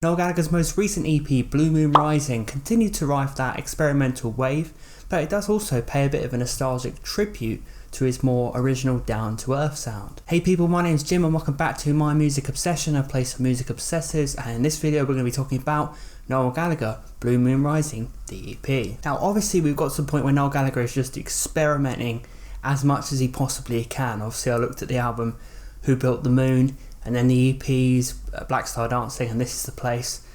Noel Gallagher's most recent EP, Blue Moon Rising, continued to ride that experimental wave, but it does also pay a bit of a nostalgic tribute to his more original down-to-earth sound. Hey people, my name's Jim and welcome back to My Music Obsession, a place for music obsessors, and in this video we're going to be talking about Noel Gallagher, Blue Moon Rising, the EP. Now obviously we've got to the point where Noel Gallagher is just experimenting as much as he possibly can. Obviously I looked at the album Who Built the Moon, and then the EPs, Black Star Dancing and This Is the Place.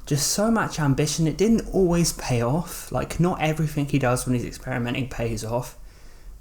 Just so much ambition. It didn't always pay off, like not everything he does when he's experimenting pays off,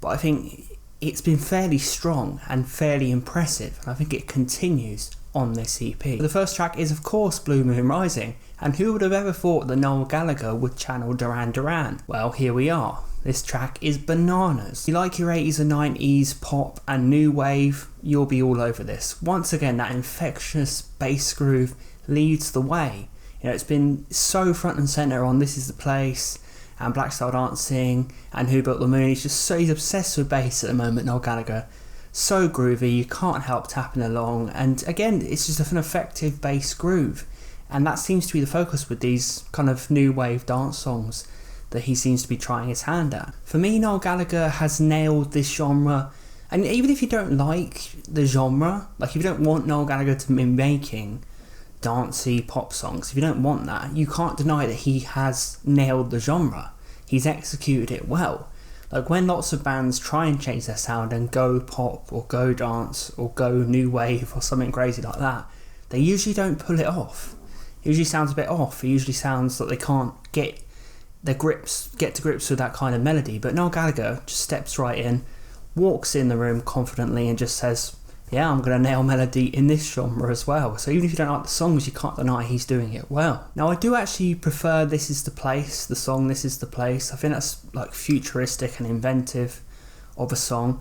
but I think it's been fairly strong and fairly impressive, and I think it continues on this EP. The first track is of course Blue Moon Rising, and who would have ever thought that Noel Gallagher would channel Duran Duran? Well, here we are. This track is bananas. If you like your 80s and 90s pop and new wave, you'll be all over this. Once again, that infectious bass groove leads the way. You know, it's been so front and centre on This Is the Place and Black Star Dancing and Who Built the Moon. He's obsessed with bass at the moment, Noel Gallagher. So groovy, you can't help tapping along, and again it's just an effective bass groove, and that seems to be the focus with these kind of new wave dance songs that he seems to be trying his hand at. For me, Noel Gallagher has nailed this genre, and even if you don't like the genre, like if you don't want Noel Gallagher to be making dancey pop songs, if you don't want that, you can't deny that he has nailed the genre. He's executed it well. Like when lots of bands try and change their sound and go pop or go dance or go new wave or something crazy like that, they usually don't pull it off. It usually sounds a bit off. It usually sounds like they can't get to grips with that kind of melody. But Noel Gallagher just steps right in, walks in the room confidently and just says, yeah, I'm going to nail melody in this genre as well. So even if you don't like the songs, you can't deny he's doing it well. Now I do actually prefer This Is the Place, the song This Is the Place. I think that's like futuristic and inventive of a song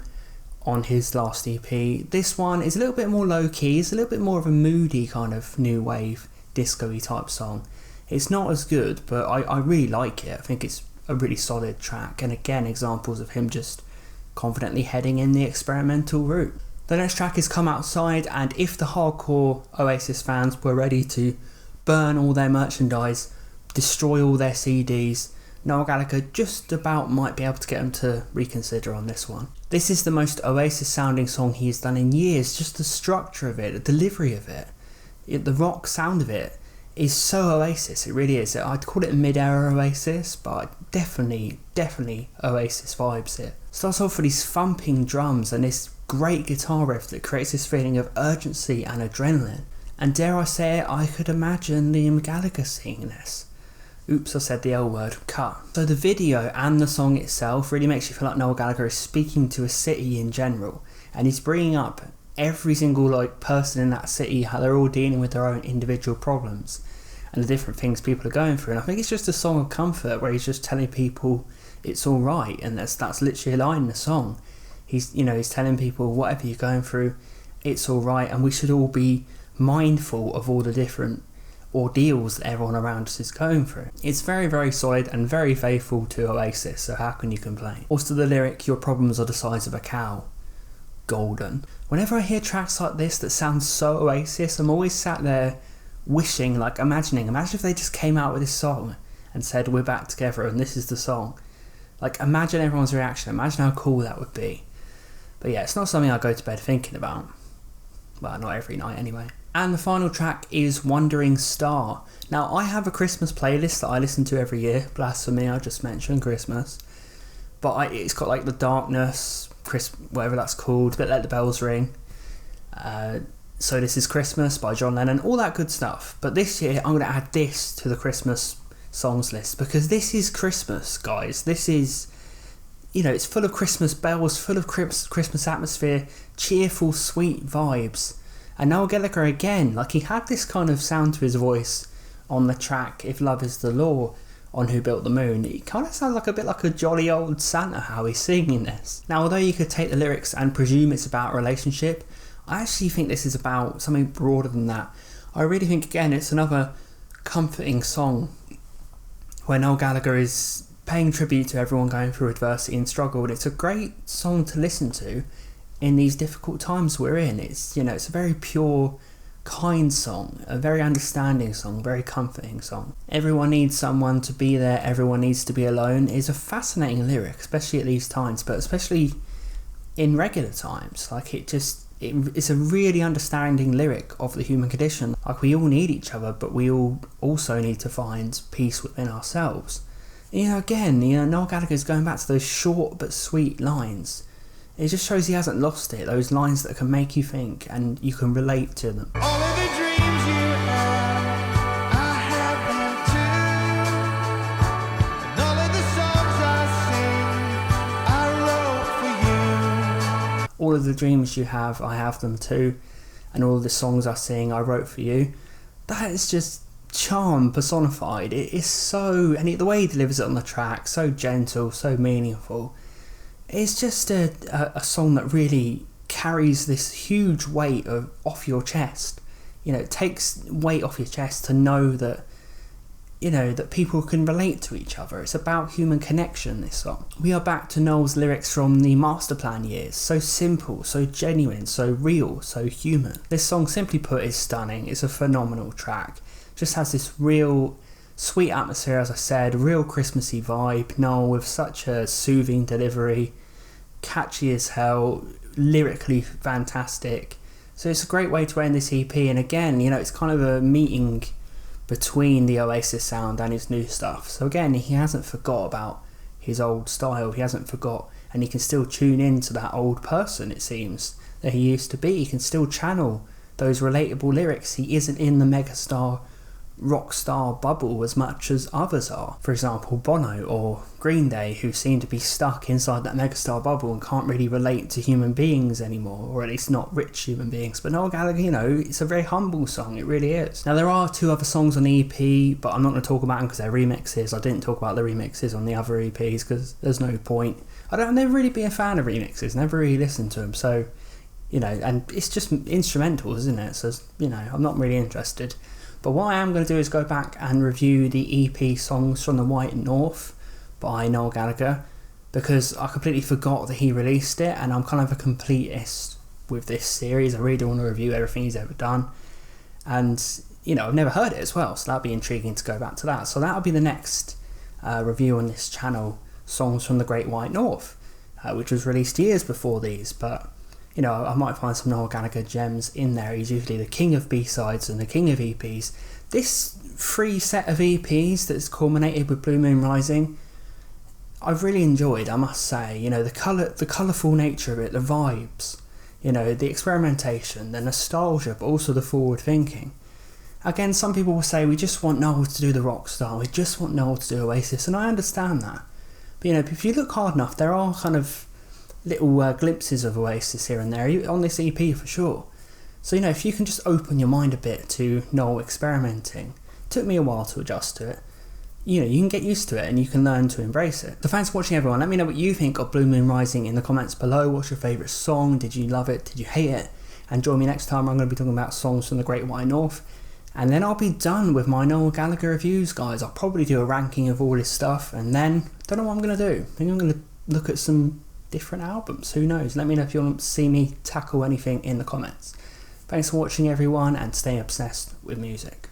on his last EP. This one is a little bit more low key, it's a little bit more of a moody kind of new wave disco-y type song. It's not as good, but I really like it. I think it's a really solid track, and again examples of him just confidently heading in the experimental route. The next track is Come Outside, and if the hardcore Oasis fans were ready to burn all their merchandise, destroy all their CDs, Noel Gallagher just about might be able to get them to reconsider on this one. This is the most Oasis sounding song he has done in years. Just the structure of it, the delivery of it, the rock sound of it is so Oasis, it really is. I'd call it a mid-era Oasis, but definitely Oasis vibes here. Starts off with these thumping drums and this great guitar riff that creates this feeling of urgency and adrenaline. And dare I say it, I could imagine Liam Gallagher singing this. Oops, I said the L word, cut. So the video and the song itself really makes you feel like Noel Gallagher is speaking to a city in general, and he's bringing up every single person in that city, how they're all dealing with their own individual problems and the different things people are going through. And I think it's just a song of comfort where he's just telling people it's all right, and that's literally a line in the song. He's telling people whatever you're going through, it's all right, and we should all be mindful of all the different ordeals that everyone around us is going through. It's very, very solid and very faithful to Oasis, so how can you complain? Also the lyric, your problems are the size of a cow. Golden. Whenever I hear tracks like this that sound so Oasis, I'm always sat there wishing, imagine if they just came out with this song and said we're back together and this is the song. Imagine everyone's reaction, imagine how cool that would be. But yeah, it's not something I go to bed thinking about. Well, not every night anyway. And the final track is Wandering Star. Now I have a Christmas playlist that I listen to every year. Blasphemy, I just mentioned Christmas. But it's got the Darkness, whatever that's called, but Let the Bells Ring. So This Is Christmas by John Lennon, all that good stuff. But this year I'm going to add this to the Christmas songs list, because this is Christmas, guys. This is, it's full of Christmas bells, full of Christmas atmosphere, cheerful, sweet vibes. And Noel Gallagher again, he had this kind of sound to his voice on the track If Love Is the Law on Who Built the Moon. It kind of sounds a bit like a jolly old Santa how he's singing this. Now although you could take the lyrics and presume it's about a relationship, I actually think this is about something broader than that. I really think again it's another comforting song where Noel Gallagher is paying tribute to everyone going through adversity and struggle, and it's a great song to listen to in these difficult times we're in. It's it's a very pure kind song, a very understanding song, very comforting song. Everyone needs someone to be there, everyone needs to be alone is a fascinating lyric, especially at these times, but especially in regular times. Like it's a really understanding lyric of the human condition. Like, we all need each other, but we all also need to find peace within ourselves. Again, Noel Gallagher's going back to those short but sweet lines. It just shows he hasn't lost it. Those lines that can make you think and you can relate to them. All of the dreams you had, I had them too. And all of the songs I sing, I wrote for you. All of the dreams you have, I have them too. And all of the songs I sing, I wrote for you. That is just charm personified. It is so, and the way he delivers it on the track, so gentle, so meaningful. It's just a song that really carries this huge weight off your chest. It takes weight off your chest to know that, that people can relate to each other. It's about human connection, this song. We are back to Noel's lyrics from the Masterplan years. So simple, so genuine, so real, so human. This song, simply put, is stunning. It's a phenomenal track. Just has this real sweet atmosphere, as I said, real Christmassy vibe. Noel with such a soothing delivery, catchy as hell, lyrically fantastic. So it's a great way to end this EP. And again, it's kind of a meeting between the Oasis sound and his new stuff. So again, he hasn't forgot about his old style. He hasn't forgot, and he can still tune into that old person, it seems, that he used to be. He can still channel those relatable lyrics. He isn't in the megastar rock star bubble as much as others are. For example, Bono or Green Day, who seem to be stuck inside that megastar bubble and can't really relate to human beings anymore, or at least not rich human beings. But Noel Gallagher, it's a very humble song, it really is. Now, there are 2 other songs on the EP, but I'm not going to talk about them because they're remixes. I didn't talk about the remixes on the other EPs because there's no point. I've never really been a fan of remixes, never really listened to them, so, and it's just instrumentals, isn't it? So, I'm not really interested. But what I am going to do is go back and review the EP Songs from the White North by Noel Gallagher, because I completely forgot that he released it, and I'm kind of a completist with this series. I really do want to review everything he's ever done, and I've never heard it as well, so that'll be intriguing to go back to that. So that'll be the next review on this channel, Songs from the Great White North, which was released years before these, but I might find some Noel Gallagher gems in there. He's usually the king of B-sides and the king of EPs. This free set of EPs that's culminated with Blue Moon Rising, I've really enjoyed, I must say. The colourful nature of it, the vibes, the experimentation, the nostalgia, but also the forward thinking. Again, some people will say, we just want Noel to do the rock star, we just want Noel to do Oasis, and I understand that. But if you look hard enough, there are kind of little glimpses of Oasis here and there on this EP for sure. So if you can just open your mind a bit to Noel experimenting. It took me a while to adjust to it. You can get used to it and you can learn to embrace it. So thanks for watching, everyone. Let me know what you think of Blue Moon Rising in the comments below. What's your favourite song? Did you love it? Did you hate it? And join me next time. I'm going to be talking about songs from the Great White North, and then I'll be done with my Noel Gallagher reviews, guys. I'll probably do a ranking of all his stuff, and then don't know what I'm going to do. I think I'm going to look at some different albums, who knows. Let me know if you want to see me tackle anything in the comments. Thanks for watching, everyone, and stay obsessed with music.